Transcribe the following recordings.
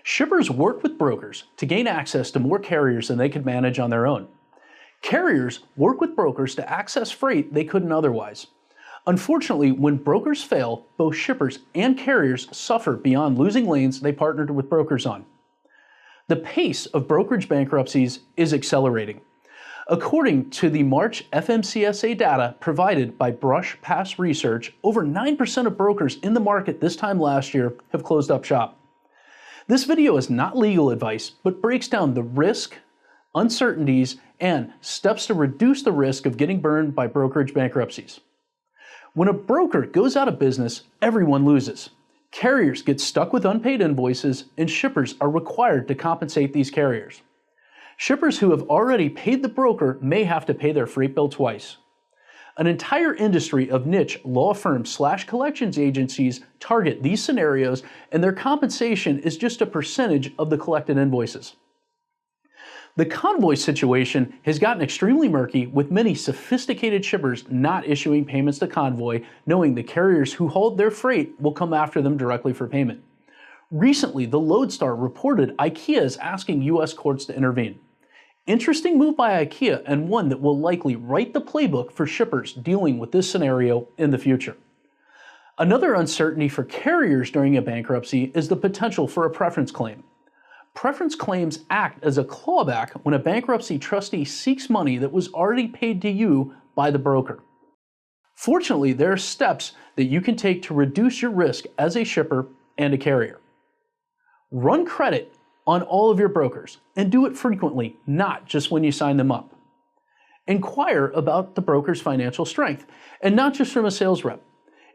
Shippers work with brokers to gain access to more carriers than they could manage on their own. Carriers work with brokers to access freight they couldn't otherwise. Unfortunately, when brokers fail, both shippers and carriers suffer beyond losing lanes they partnered with brokers on. The pace of brokerage bankruptcies is accelerating. According to the March FMCSA data provided by Brush Pass Research, over 9% of brokers in the market this time last year have closed up shop. This video is not legal advice, but breaks down the risk, uncertainties, and steps to reduce the risk of getting burned by brokerage bankruptcies. When a broker goes out of business, everyone loses. Carriers get stuck with unpaid invoices, and shippers are required to compensate these carriers. Shippers who have already paid the broker may have to pay their freight bill twice. An entire industry of niche law firms/collections agencies target these scenarios, and their compensation is just a percentage of the collected invoices. The convoy situation has gotten extremely murky, with many sophisticated shippers not issuing payments to convoy, knowing the carriers who hauled their freight will come after them directly for payment. Recently, the Lodestar reported IKEA is asking U.S. courts to intervene. Interesting move by IKEA, and one that will likely write the playbook for shippers dealing with this scenario in the future. Another uncertainty for carriers during a bankruptcy is the potential for a preference claim. Preference claims act as a clawback when a bankruptcy trustee seeks money that was already paid to you by the broker. Fortunately, there are steps that you can take to reduce your risk as a shipper and a carrier. Run credit on all of your brokers, and do it frequently, not just when you sign them up. Inquire about the broker's financial strength, and not just from a sales rep.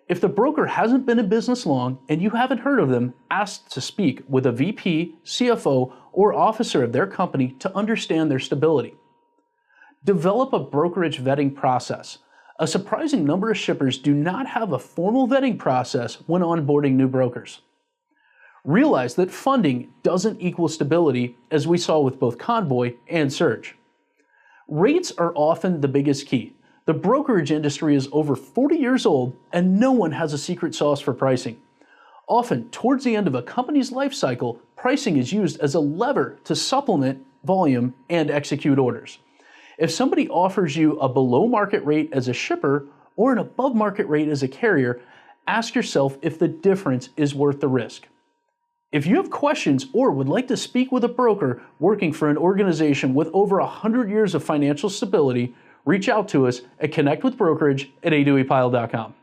If the broker hasn't been in business long and you haven't heard of them, ask to speak with a VP, CFO, or officer of their company to understand their stability. Develop a brokerage vetting process. A surprising number of shippers do not have a formal vetting process when onboarding new brokers. Realize that funding doesn't equal stability, as we saw with both Convoy and Surge. Rates are often the biggest key. The brokerage industry is over 40 years old, and no one has a secret sauce for pricing. Often, towards the end of a company's life cycle, pricing is used as a lever to supplement volume and execute orders. If somebody offers you a below market rate as a shipper or an above market rate as a carrier, ask yourself if the difference is worth the risk. If you have questions or would like to speak with a broker working for an organization with over 100 years of financial stability, reach out to us at connectwithbrokerage@adeweypyle.com.